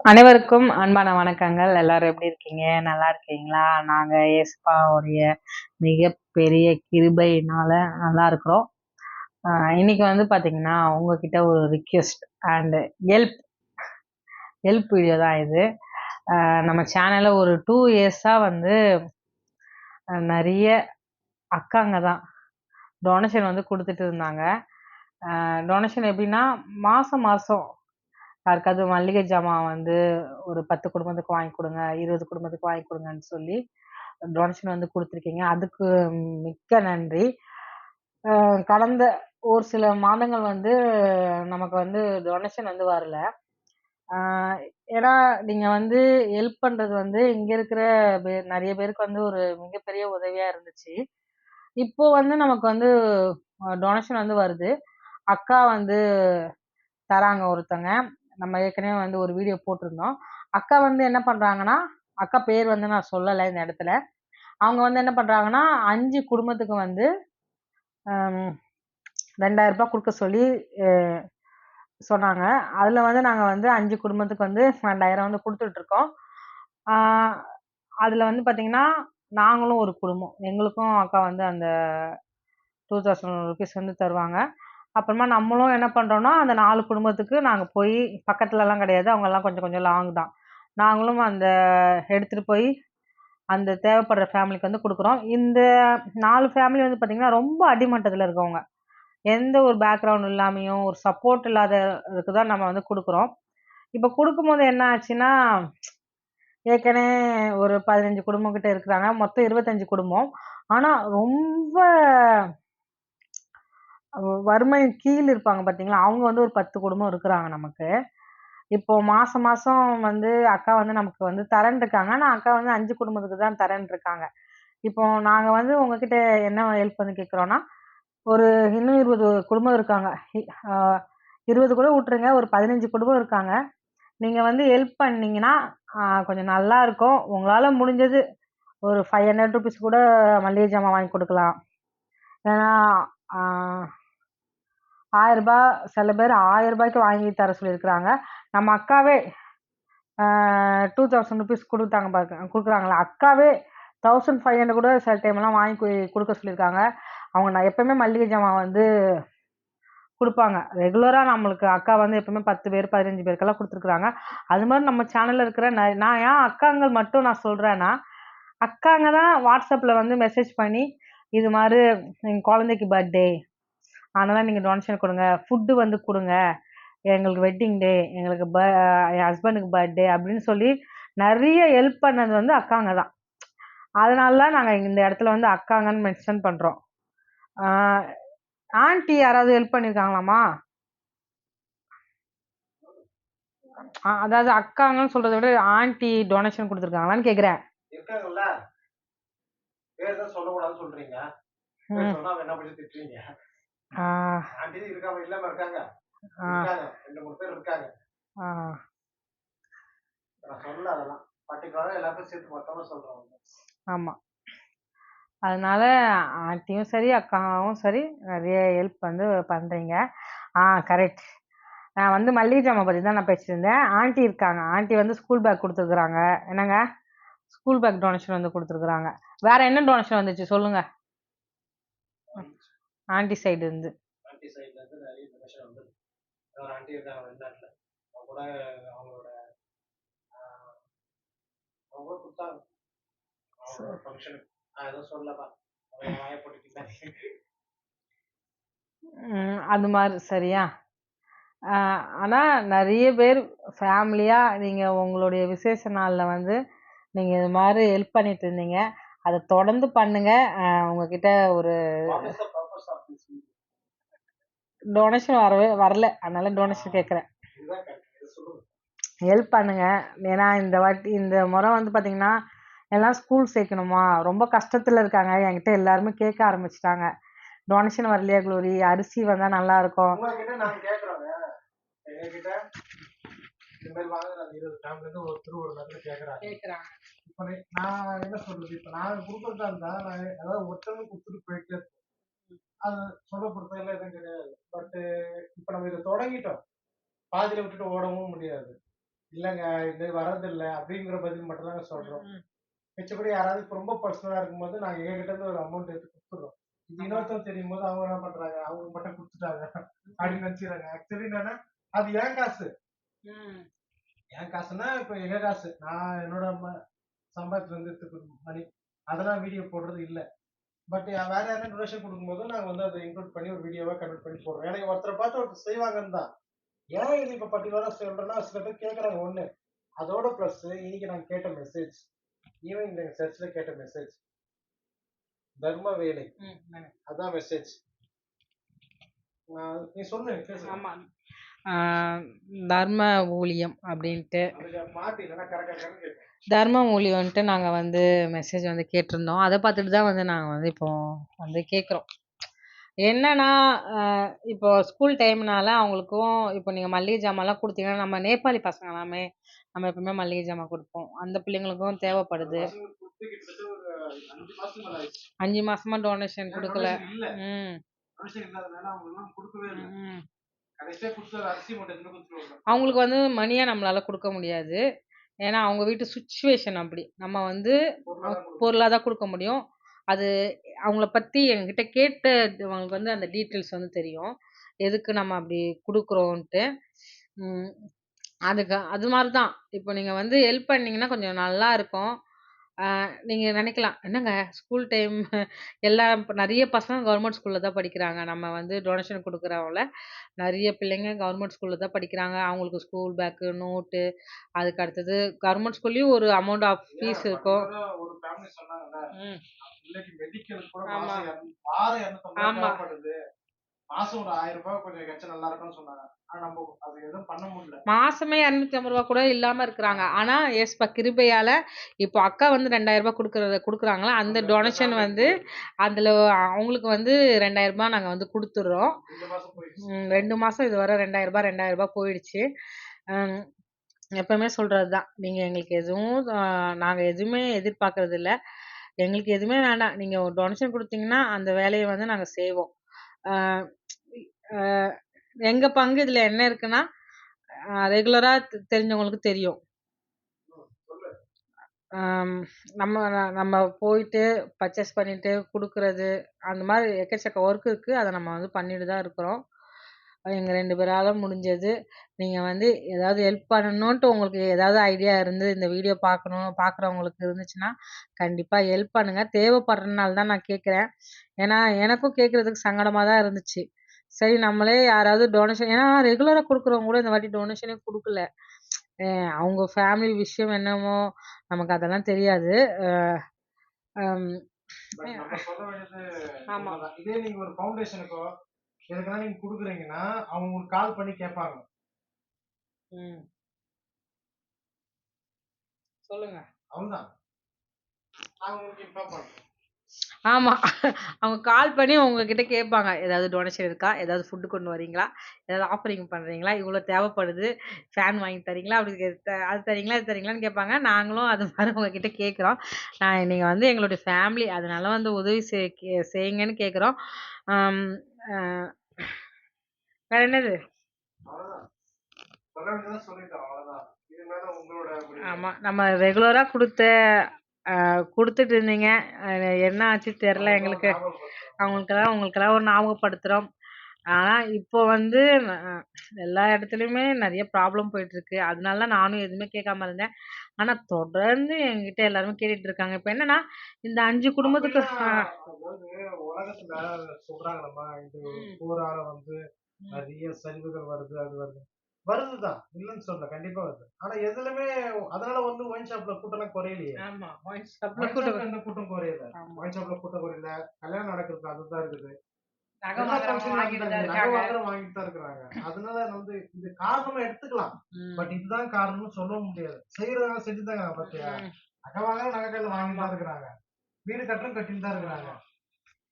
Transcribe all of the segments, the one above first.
அனைவருக்கும் அன்பான வணக்கங்கள். எல்லாரும் எப்படி இருக்கீங்க? நல்லா இருக்கீங்களா? நாங்க ஏசப்பாவுடைய மிகப்பெரிய கிருபையினால நல்லா இருக்கிறோம். இன்னைக்கு வந்து பார்த்தீங்கன்னா, உங்ககிட்ட ஒரு request and help help video தான் இது. நம்ம சேனல்ல ஒரு 2 இயர்ஸா வந்து நெறைய அக்காங்க தான் டொனேஷன் வந்து குடுத்துட்டு இருந்தாங்க. டொனேஷன் எப்படின்னா, மாசம் மாசம் யாருக்காவது மல்லிகை ஜாமான் வந்து ஒரு 10 குடும்பத்துக்கு வாங்கி குடுங்க, 20 குடும்பத்துக்கு வாங்கி குடுங்கன்னு சொல்லி டொனேஷன் வந்து குடுத்துருக்கீங்க. அதுக்கு மிக்க நன்றி. கடந்த ஒரு சில மாதங்கள் வந்து நமக்கு வந்து டொனேஷன் வந்து வரல. அ ஏன்னா, நீங்க வந்து ஹெல்ப் பண்றது வந்து இங்க இருக்கிற நெறைய பேருக்கு வந்து ஒரு மிகப்பெரிய உதவியா இருந்துச்சு. இப்போ வந்து நமக்கு வந்து டொனேஷன் வந்து வருது. அக்கா வந்து தராங்க ஒருத்தங்க. நம்ம ஏற்கனவே வந்து ஒரு வீடியோ போட்டிருந்தோம். அக்கா வந்து என்ன பண்றாங்கன்னா, அக்கா பேர் வந்து நான் சொல்லல இந்த இடத்துல. அவங்க வந்து என்ன பண்றாங்கன்னா, 5 குடும்பத்துக்கு வந்து அம் ரூ. 2000 குடுக்க சொல்லி அ சொன்னாங்க. அதுல வந்து நாங்க வந்து 5 குடும்பத்துக்கு வந்து 2000 வந்து குடுத்துட்டுருக்கோம். ஆ அதுல வந்து பாத்தீங்கன்னா, நாங்களும் ஒரு குடும்பம். எங்களுக்கும் அக்கா வந்து அந்த ₹2000 வந்து தருவாங்க. அப்புறமா நம்மளும் என்ன பண்றோம்னா, அந்த 4 குடும்பத்துக்கு நாங்க போய் பக்கத்துலலாம் கிடையாது. அவங்கலாம் கொஞ்சம் கொஞ்சம் லாங் தான். நாங்களும் அந்த எடுத்துட்டு போய் அந்த தேவைப்படுற ஃபேமிலிக்கு வந்து குடுக்குறோம். இந்த 4 ஃபேமிலி வந்து பார்த்தீங்கன்னா, ரொம்ப அடிமட்டத்தில இருக்கவங்க. எந்த ஒரு பேக்ரவுண்ட் இல்லாமயும், ஒரு சப்போர்ட் இல்லாததுக்கு தான் நம்ம வந்து குடுக்குறோம். இப்ப குடுக்கும்போது என்ன ஆச்சுன்னா, ஏற்கனவே ஒரு 15 குடும்பம் கிட்ட இருக்கிறாங்க. மொத்தம் 25 குடும்பம். ஆனா ரொம்ப வறுமையின் கீழ் இருப்பாங்க பார்த்தீங்களா, அவங்க வந்து ஒரு 10 குடும்பம் இருக்கிறாங்க நமக்கு. இப்போ மாசம் மாசம் வந்து அக்கா வந்து நமக்கு வந்து தரேன்னு இருக்காங்க. ஆனா அக்கா வந்து 5 குடும்பத்துக்கு தான் தரேன்னு இருக்காங்க. இப்போ நாங்க வந்து உங்ககிட்ட என்ன ஹெல்ப் வந்து கேட்கிறோம்னா, ஒரு இன்னும் 20 குடும்பம் இருக்காங்க. இ ஆ 20 கூட விட்டுருங்க. ஒரு 15 குடும்பம் இருக்காங்க. நீங்க வந்து ஹெல்ப் பண்ணீங்கன்னா, கொஞ்சம் நல்லாருக்கும். உங்களால முடிஞ்சது ஒரு ₹500 கூட மளிகை ஜாமான் வாங்கி குடுக்கலாம். ஏன்னா, ஆ ரூ. 1000 சில பேர் ரூ. 1000க்கு வாங்கி தர சொல்லியிருக்கிறாங்க. நம்ம அக்காவே ₹2000 குடுத்தாங்க குடுக்குறாங்களா, அக்காவே 1500 கூட சில டைம்லாம் வாங்கி குடுக்க சொல்லியிருக்காங்க. அவங்க நான் எப்பவுமே மல்லிகை ஜாமான் வந்து குடுப்பாங்க. ரெகுலரா நம்மளுக்கு அக்கா வந்து எப்பவுமே 10 பேர், 15 பேருக்கெல்லாம் குடுத்துருக்காங்க. அது மாரி நம்ம சேனல்ல இருக்கிற நான் ஏன் அக்காங்கள் மட்டும் நான் சொல்றேன்னா, அக்காங்க தான் WhatsAppல வந்து மெசேஜ் பண்ணி, இது மாரி எங்க குழந்தைக்கு பர்த்டே. அதனால நீங்க டொனேஷன் குடுங்க. ஃபுட் வந்து குடுங்க. எங்களுக்கு வெட்டிங் டே, எங்களுக்கு என் ஹஸ்பண்டுக்கு பர்த்டே அப்படின்னு சொல்லி நெறைய ஹெல்ப் பண்ணது வந்து அக்காங்க தான். அதனால தான் நாங்க இந்த இடத்துல வந்து அக்காங்கன்னு மென்ஷன் பண்றோம். ஆ ஆன்டி யாராவது ஹெல்ப் பண்ணியிருக்காங்களாம்மா? அதாவது அக்காங்கன்னு சொல்றத விட ஆன்டி டொனேஷன் குடுத்துருக்காங்களான்னு கேட்கிறேன். இருக்காங்கல்ல. பேர் தான் சொல்லக்கூடாதுன்னு சொல்றீங்க. பேர் ம். சொன்னா அவ என்ன பண்ணி திட்டுவீங்க. ஆ, ஆன்டி இருக்காம இல்லாம இருக்காங்க. ஆ, இருக்காங்க. 2, 3 பேர் இருக்காங்க. ஆ. நான் சொல்லல அதெல்லாம். பர்ட்டிகுலரா எல்லாத்தையும் சேர்த்து மொத்தமா சொல்றேன். ஆமா. அதனால ஆன்ட்டியும் சரி, அக்காவும் சரி நெறைய ஹெல்ப் வந்து பண்றீங்க. கரெக்ட். நான் வந்து மல்லிகை ஜாமான் பத்தி தான் நான் பேசிட்டு இருந்தேன். ஆன்ட்டி இருக்காங்க. ஆன்ட்டி வந்து ஸ்கூல் பேக் குடுத்துருக்காங்க. என்னங்க? ஸ்கூல் பேக் டொனேஷன் வந்து குடுத்துருக்காங்க. வேற என்ன டொனேஷன் வந்துச்சு சொல்லுங்க? ஆன்ட்டி சைடு இருந்து. ஆன்டி சைடுல இருந்து நெறைய டொனேஷன் வந்தது. ஒரு ஆன்டி இருக்காங்க வெளிநாட்டுல. அவங்க கூட அவங்களோட ஆ அவங்க கூட குடுத்தாங்க. அவங்களோட ஃபங்ஷனுக்கு. நான் எதுவும் சொல்லப்பா. அவன் என் வாய போட்டுக்கிட்டாங்க. அது மாரி சரியா? அ ஆனா நெறைய பேர் ஃபேமிலியா நீங்க உங்களுடைய விசேஷ நாள்ல வந்து நீங்க இது மாரி ஹெல்ப் பண்ணிட்டு இருந்தீங்க. அத தொடர்ந்து பண்ணுங்க. உங்ககிட்ட ஒரு what is the purpose of this video? Donation வரல. அதனால டொனேஷன் கேட்கிறேன். இதுதான் கரெக்ட். இத சொல்லுங்க. ஹெல்ப் பண்ணுங்க. ஏன்னா இந்த முறை வந்து பார்த்தீங்கன்னா, எல்லாம் ஸ்கூல் சேர்க்கணுமா, ரொம்ப கஷ்டத்துல இருக்காங்க. என்கிட்ட எல்லாருமே கேட்க ஆரம்பிச்சுட்டாங்க. டொனேஷன் வரலையா குளோரி? அரிசி வந்தா நல்லாருக்கும். உங்ககிட்ட நாங்க கேட்கிறோங்க. எங்ககிட்ட இந்த மாதிரி வாங்க நாங்க 20 ஃபேமிலில இருந்து ஒருத்தர் ஒரு நேரத்துல கேட்கறாங்க. இப்ப நான் என்ன சொல்றது? இப்ப நான் குடுக்கறதா இருந்தா, நான் அதாவது ஒருத்தவங்க குடுத்துட்டு போயிட்டே இருப்பேன். அது சொல்ல பொறுத்தவரையில எதுவும் கிடையாது. பட் இப்ப நம்ம இத தொடங்கிட்டோம். பாதியில விட்டுட்டு ஓடவும் முடியாது. இல்லங்க இது வர்றதில்ல அப்படிங்கிற பதில் மட்டும் தாங்க சொல்றோம். ம். மிச்சபடி யாராவது இப்ப ரொம்ப பர்சனலா இருக்கும்போது நாங்க எங்ககிட்ட இருந்து ஒரு அமௌண்ட் எடுத்து குடுத்துடுறோம். இது ஆமா. இன்னொருத்தவங்க தெரியும்போது அவங்க என்ன பண்றாங்க, அவங்க மட்டும் குடுத்துட்டாங்க அப்படின்னு நினைச்சுக்கிறாங்க. ஆக்சுவலி என்னன்னா, அது என் காசு. ம். என் காசுன்னா இப்ப எங்க காசு. நான் என்னோட சம்பாத்தியத்துல இருந்து எடுத்து மணி. அதெல்லாம் வீடியோ போடுறது இல்ல. பட் வேற யாராவது டொனேஷன் குடுக்கும்போது நாங்க வந்து அத இன்க்ளூட் பண்ணி ஒரு வீடியோவா கன்வெர்ட் பண்ணி போடுறோம். ஏன்னா ஒருத்தர பார்த்து ஒருத்தர் செய்வாங்கன்னு தான். ஏன் இது இப்ப பர்ட்டிகுலரா சொல்றேன்னா, சில பேர் கேட்கறாங்க ஒண்ணு. அதோட பிளஸ் இன்னைக்கு நான் கேட்ட மெசேஜ். ஈவன் இந்த சர்ச்ல கேட்ட மெசேஜ். தர்ம வேலை. அதான் மெசேஜ். நீ சொல்லு பேசு. ஆமா. ஆ, தர்ம ஊழியம் அப்படின்ட்டு அதுக்கு மாத்தி இல்லைன்னா கரெக்டாக கேட்கும். தர்ம ஊழியம்ன்ட்டு நாங்கள் வந்து மெசேஜ் வந்து கேட்டிருந்தோம். அதை பார்த்துட்டு தான் வந்து நாங்கள் வந்து இப்போ வந்து கேட்குறோம். என்னன்னா இப்போ ஸ்கூல் டைம்னால அவங்களுக்கும் இப்போ நீங்கள் மளிகை ஜாமான்லாம் கொடுத்தீங்கன்னா நம்ம நேபாளி பசங்க எல்லாமே நம்ம எப்பவுமே மளிகை ஜாமான் கொடுப்போம். அந்த பிள்ளைங்களுக்கும் தேவைப்படுது. பசங்களுக்கு கொடுத்து கிட்டத்தட்ட ஒரு 5 மாசம் மேல ஆயிடுச்சு. 5 மாசமா டொனேஷன் கொடுக்கல. டொனேஷன் இல்ல. ம் டொனேஷன் இல்லாதனால அவங்க எல்லாம் கொடுக்கவே இல்லை. ம். கடைசியா கொடுத்த ஒரு அரிசி மூட்டை எடுத்துட்டு கொடுத்துருவாங்க. அவங்களுக்கு வந்து மணியா நம்மளால கொடுக்க முடியாது. ஏன்னா அவங்க வீட்டு சுச்சுவேஷன் அப்படி. நம்ம வந்து பொருளா தான் கொடுக்க முடியும். அது அவங்கள பத்தி எங்ககிட்ட கேட்டு அவங்களுக்கு வந்து அந்த டீட்டெயில்ஸ் வந்து தெரியும். எதுக்கு நம்ம அப்படி குடுக்குறோன்ட்டு. ம். அதுக்கு அது மாரி தான். இப்போ நீங்க வந்து ஹெல்ப் பண்ணீங்கன்னா கொஞ்சம் நல்லா இருக்கும். நீங்க நெனைக்கலாம், என்னங்க ஸ்கூல் டைம் எல்லாம் இப்ப நெறைய பசங்க கவர்மெண்ட் ஸ்கூல்ல தான் படிக்கிறாங்க. நம்ம வந்து டொனேஷன் குடுக்குறவங்கள நெறைய பிள்ளைங்க கவர்மெண்ட் ஸ்கூல்ல தான் படிக்கிறாங்க. அவங்களுக்கு ஸ்கூல் பேக்கு, நோட்டு அதுக்கு அடுத்தது கவர்மெண்ட் ஸ்கூல்லயும் ஒரு அமௌண்ட் ஆஃப் ஃபீஸ் இருக்கும். ஒரு ஃபேமிலி சொன்னாங்கல்ல, ம். பிள்ளைக்கு மெடிக்கல் கூட ஆமா. வாரம் 250 ஆமா. தேவைப்படுது. மாசம் ஒரு 1000 ரூபாய் கொஞ்சம் கிடைச்சா நல்லா இருக்கும்னு சொன்னாங்க. ஆனா நம்ம அது எதுவும் பண்ண முடியல. மாசமே ரூ. 250 கூட இல்லாம இருக்கிறாங்க. ஆனா ஏசப்பா கிருபையால இப்போ அக்கா வந்து ரூ. 2000 குடுக்குறாங்களா, அந்த டொனேஷன் வந்து அதுல அவங்களுக்கு வந்து ரூ. 2000 நாங்க வந்து குடுத்துடுறோம். 2 மாசம் போயிடுச்சு. 2 மாசம் இதுவரை ரூ. 2000 போயிடுச்சு. ம். எப்பவுமே சொல்றது தான். நீங்க எங்களுக்கு எதுவும் நாங்க எதுவுமே எதிர்பார்க்கறது இல்ல. எங்களுக்கு எதுவுமே வேண்டாம். நீங்க ஒரு டொனேஷன் குடுத்தீங்கன்னா, அந்த வேலைய வந்து நாங்க செய்வோம். அ அ எங்க பங்கு இதுல என்ன இருக்குன்னா, ரெகுலரா தெரிஞ்சவங்களுக்கு தெரியும். சொல்லு. ஆம், நம்ம நம்ம போயிட்டு பர்ச்சேஸ் பண்ணிட்டு குடுக்குறது, அந்த மாரி எக்கச்சக்க ஒர்க் இருக்கு. அத நம்ம வந்து பண்ணிட்டு தான் இருக்கிறோம். எங்க 2 பேரால முடிஞ்சது. நீங்க வந்து ஏதாவது ஹெல்ப் பண்ணணுன்ட்டு உங்களுக்கு ஏதாவது ஐடியா இருந்து இந்த வீடியோ பார்க்குறவங்களுக்கு இருந்துச்சுன்னா, கண்டிப்பா ஹெல்ப் பண்ணுங்க. தேவைப்படுறனால தான் நான் கேட்கிறேன். ஏன்னா, எனக்கும் கேட்கறதுக்கு சங்கடமா தான் இருந்துச்சு. சரி நம்மளே யாராவது டொனேஷன் ஏன்னா ரெகுலரா குடுக்குறவங்க கூட இந்த வாட்டி டொனேஷனே குடுக்கல. அ அவங்க ஃபேமிலி விஷயம் என்னமோ நமக்கு அதெல்லாம் தெரியாது. அ அம் பட் நம்ம சொல்ல வேண்டியது ஆமா. உண்மைதான். இதே நீங்க ஒரு ஃபவுண்டேஷனுக்கோ எதுக்குன்னா நீங்க குடுக்குறீங்கன்னா, அவங்க உங்களுக்கு கால் பண்ணி கேட்பாங்க. ம். சொல்லுங்க. அவ்வளவுதான். நாங்க உங்களுக்கு இன்ஃபார்ம் பண்றோம். ஆமா. அவங்க கால் பண்ணி உங்ககிட்ட கேட்பாங்க. ஏதாவது டொனேஷன் இருக்கா? ஏதாவது ஃபுட் கொண்டு வரீங்களா? ஏதாவது ஆஃபரிங் பண்றீங்களா? இவ்வளோ தேவைப்படுது. ஃபேன் வாங்கி தரீங்களா? அப்படி அது தரீங்களா? இது தரீங்களான்னு கேட்பாங்க. நாங்களும் அது மாரி உங்ககிட்ட கேட்குறோம். நீங்க வந்து எங்களுடைய ஃபேமிலி. அதனால வந்து உதவி செய்யுங்கன்னு கேட்குறோம். அம் அ வேற என்னது? அவ்வளவுதான். சொல்ல வேண்டியதை சொல்லிட்டோம். அவ்வளவுதான். இது மேல உங்களோட முடிவு. ஆமா. நம்ம ரெகுலரா குடுத்துட்டு இருந்தீங்க. அ என்ன ஆச்சு தெரியல அவங்களுக்கெல்லாம் எங்களுக்கு. ஞாபகப்படுத்துறோம். உங்களுக்கெல்லாம் ஒரு ஞாபகப்படுத்துறோம். ஆனா, இப்போ வந்து எல்லா இடத்துலயுமே நெறைய ப்ராப்ளம் போயிட்டுருக்கு. அதனால தான் நானும் எதுவுமே கேட்காம இருந்தேன். ஆனா, தொடர்ந்து என்கிட்ட எல்லாருமே கேட்டுட்டு இருக்காங்க. இப்ப என்னன்னா, இந்த 5 குடும்பத்துக்கு அப்படிலாம் அதாவது உலகத்துல சொல்றாங்கல்லம்மா, இது ம். போரால வந்து ம். நிறைய சரிவுகள் வருது, அது வருது. வருதுதான். இல்லன்னு சொல்லல. கண்டிப்பா வருது. ஆனா எதுலயுமே அதனால வந்து ஒயின் ஷாப்ல கூட்டம்லாம் குறையலையே. ஆமா. ஒயின் ஷாப்ல ஒயின் ஷாப்ல எந்த கூட்டம் குறையல. ஆமா. ஒயின் ஷாப்ல கூட்டம் குறையல. கல்யாணம் நடக்குறது அதுதான் இருக்குது. நகை எல்லா வாங்குறவங்க ஃபங்க்ஷனும் வாங்கிட்டு அதுதான். தான் இங்க நகை இருக்காங்க. வாங்குறவங்க வாங்கிட்டு தான் இருக்கிறாங்க. அதனால வந்து இது காரணமா எடுத்துக்கலாம். ம். பட் இதுதான் காரணம்னு சொல்ல முடியாது. செய்யறவங்க செஞ்சுதாங்க பாத்தியா. ம். நகை வாங்குறவங்க நகை கடையில வாங்கிட்டு ஆமா. தான் இருக்கிறாங்க. வீடு கட்டுறவங்க கட்டிட்டு தான் இருக்கிறாங்க. ஆமா.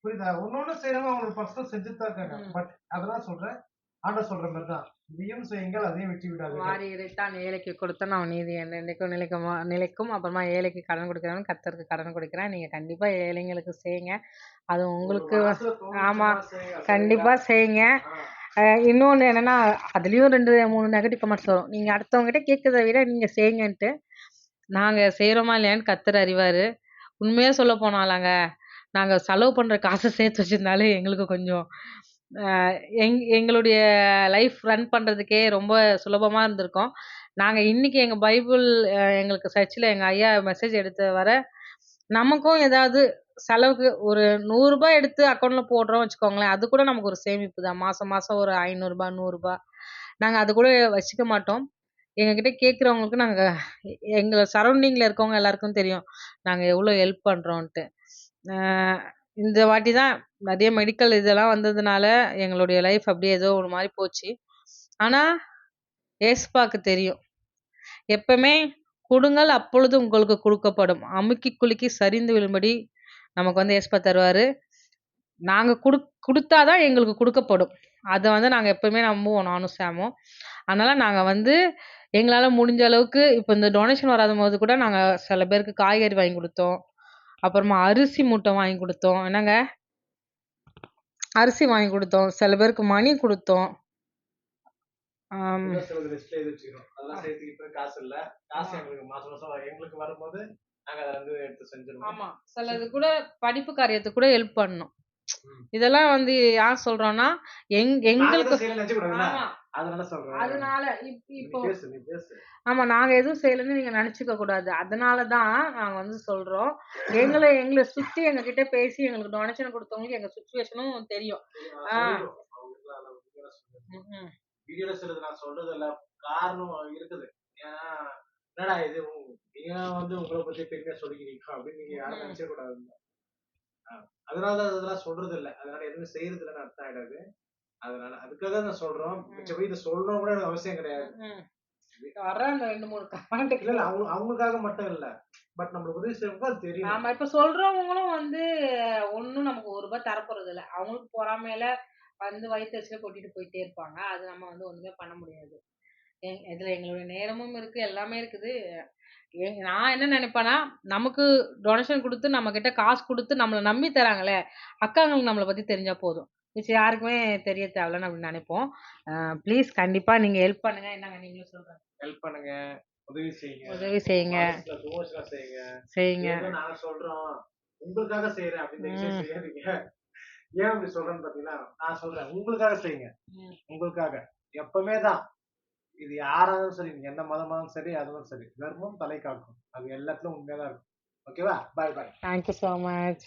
புரியுதா? ஒண்ணு செய்றவங்க அவங்களுக்கு பர்சனல் செஞ்சுட்டு தான் இருக்காங்க. ம். பட் அதெல்லாம் சொல்றேன். ஆண்டவர் சொல்ற மாதிரி தான். இதையும் செய்யுங்கள், அதையும் விட்டு விடாதீர்கள். வாரி இறைத்தான் ஏழைக்கு கொடுத்தான் அவன் நீதி என்றென்றைக்கும் நிலைக்கும். அப்புறமா ஏழைக்கு கடன் கொடுக்கிறவன் கர்த்தருக்கு கடன் கொடுக்கிறான். நீங்க கண்டிப்பா ஏழைங்களுக்கு செய்யுங்க. அது ஒரு உங்களுக்கு மனசுல ஆமா. தோணுச்சுன்னா செய்யுங்க. கண்டிப்பா சரிங்களா? செய்யுங்க. ஆ. இன்னொன்னு என்னன்னா, அதுலயும் 2, 3 நெகட்டிவ் கமெண்ட்ஸ் வரும். நீங்க அடுத்தவங்ககிட்ட கேட்கிறத விட நீங்க செய்யுங்கன்ட்டு. நாங்க செய்றோமா இல்லையான்னு கர்த்தர் அறிவாரு. உண்மையா சொல்ல போனாலாங்க, நாங்க செலவு பண்ற காச சேர்த்து வச்சிருந்தாலே எங்களுக்கு கொஞ்சம் அ எங்களுடைய லைஃப் ரன் பண்றதுக்கே ரொம்ப சுலபமா இருந்திருக்கும். நாங்க இன்னைக்கு எங்க பைபிள் எங்களுக்கு சர்ச்சுல எங்க ஐயா மெசேஜ் எடுத்து வர, நமக்கும் ஏதாவது செலவுக்கு ஒரு ரூ. 100 எடுத்து அக்கவுண்ட்ல போடுறோம் வச்சுக்கோங்களேன். அது கூட நமக்கு ஒரு சேமிப்பு தான். மாசம் மாசம் ஒரு ரூ. 500 ரூ. 100 நாங்க அது கூட வச்சுக்க மாட்டோம். எங்ககிட்ட கேட்கிறவங்களுக்கு நாங்க எங்க சரவுண்டிங்ல இருக்கவங்க எல்லாருக்கும் தெரியும். நாங்க எவ்ளோ ஹெல்ப் பண்றோன்ட்டு. அ இந்த வாட்டி தான் நெறைய மெடிக்கல் இதெல்லாம் வந்ததுனால, எங்களுடைய லைஃப் அப்படியே ஏதோ ஒரு மாரி போச்சு. ஆனா, ஏசப்பாக்கு தெரியும். எப்பவுமே "குடுங்கள் அப்பொழுது உங்களுக்கு குடுக்கப்படும். அமுக்கி குலுக்கி சரிந்து விழும்படி" நமக்கு வந்து ஏசப்பா தருவாரு. நாங்க குடுத்தா தான் எங்களுக்கு குடுக்கப்படும். அத வந்து நாங்க எப்பவுமே நம்புவோம் நானும் சாமும். அதனால நாங்க வந்து எங்களால முடிஞ்ச அளவுக்கு இப்ப இந்த டொனேஷன் வராதபோது கூட நாங்க சில பேருக்கு காய்கறி வாங்கி குடுத்தோம். அப்புறமா அரிசி மூட்டை வாங்கி குடுத்தோம். என்னங்க? அரிசி வாங்கி குடுத்தோம். சில பேருக்கு மணி குடுத்தோம். ஆம். இன்னும் சிலது லிஸ்ட்ல எழுதி வச்சுக்கிறோம். அதெல்லாம் சேர்த்துக்கிட்டு காசு இல்ல. காசு எங்களுக்கு மாசம் மாசம் எங்களுக்கு வரும்போது நாங்க அத வந்து எடுத்து செஞ்சுருவோம். ஆமா. சிலது கூட படிப்பு காரியத்துக்கு கூட ஹெல்ப் பண்ணோம். ம். இதெல்லாம் வந்து யார் சொல்றோம்னா, நாங்க எங்களுக்கு எதுவும் செய்யலன்னு நெனச்சுக்கூடாதுல்ல. ஆமா. அதனால சொல்றேன். அதனால நீ இப்போ பேசு, நீ பேசு. ஆமா. நாங்க எதுவும் செய்யலன்னு நீங்க நெனச்சுக்க கூடாது. அதனால தான் நாங்க வந்து சொல்றோம். எங்கள சுத்தி எங்ககிட்ட பேசி எங்களுக்கு டொனேஷன் குடுத்தவங்களுக்கு எங்க சிச்சுவேஷனும் தெரியும். நான் ஆ. சொல்லிடுவோம். அவங்களுக்குலாம் அதெல்லாம் உண்மையா சொல்லிடுவோம். ம்ஹ்ம். வீடியோல சிலது நான் சொல்றது இல்ல. காரணம் இருக்குது. ஏன்னா, என்னடா இது நீங்க வந்து உங்கள பத்தி பெருமையா சொல்லிக்கிறீங்க அப்படின்னு நீங்க யாரும் ம். நெனச்சிக்க கூடாது. அதனால தான் அதெல்லாம் சொல்றது இல்ல. அதனால எதுவுமே செய்றது இல்லன்னு அர்த்தம் ஆயிடாது. அதனால அதுக்காக தான் நான் சொல்றோம். மிச்சபடி இத சொல்லணும்னு கூட எனக்கு அவசியம் கிடையாது. ம். வர அந்த 2, 3 இல்ல, இல்ல. கமெண்ட்டுக்கு அவங்களுக்காக மட்டும் இல்ல. பட் நம்மளுக்கு உதவி செய்யறவங்களுக்கு அது தெரியணும். ஆமா. இப்ப சொல்றவங்களும் வந்து ஒண்ணும் நமக்கு ரூ. 1 தரப்போறதில்ல. அவங்களுக்கு பொறாமையில வந்து வயித்தெரிச்சல கொட்டிட்டு போயிட்டே இருப்பாங்க. அது நம்ம வந்து ஒண்ணுமே பண்ண முடியாது. இதுல எங்களுடைய நேரமும் இருக்கு, எல்லாமே இருக்குது. நான் என்ன நெனைப்பேன்னா, நமக்கு டொனேஷன் குடுத்து, நம்மகிட்ட காசு குடுத்து, நம்மள நம்பி தராங்களே, அக்காங்களுக்கு நம்மள பத்தி தெரிஞ்சா போதும். மிச்சம் யாருக்குமே தெரிய தேவையில்லன்னு அப்டி நெனைப்போம். ப்ளீஸ் கண்டிப்பா நீங்க ஹெல்ப் பண்ணுங்க. என்னங்க நீங்களும் சொல்லுங்க. ஹெல்ப் பண்ணுங்க. உதவி செய்யுங்க. உதவி செய்யுங்க. மனசுல தோணுச்சுனா செய்யுங்க. செய்யுங்க. ஏதோ நாங்க சொல்றோம். உங்களுக்காக செய்றேன் அப்படின்னு தயவு செய்து ம். செய்யாதீங்க. ஏன் அப்படி சொல்றேன்னு பார்த்தீங்கன்னா, நான் சொல்றேன். உங்களுக்காக செய்யுங்க. ம். உங்களுக்காக. எப்பவுமே தான். இது யாரா இருந்தாலும் சரி, நீங்க எந்த மதமா இருந்தாலும் சரி, அதுவும் சரி. தர்மம் தலை காக்கும். அது எல்லாத்துலயும் உண்மையா தான் இருக்கும். ஓகேவா? Bye bye. Thank you so much.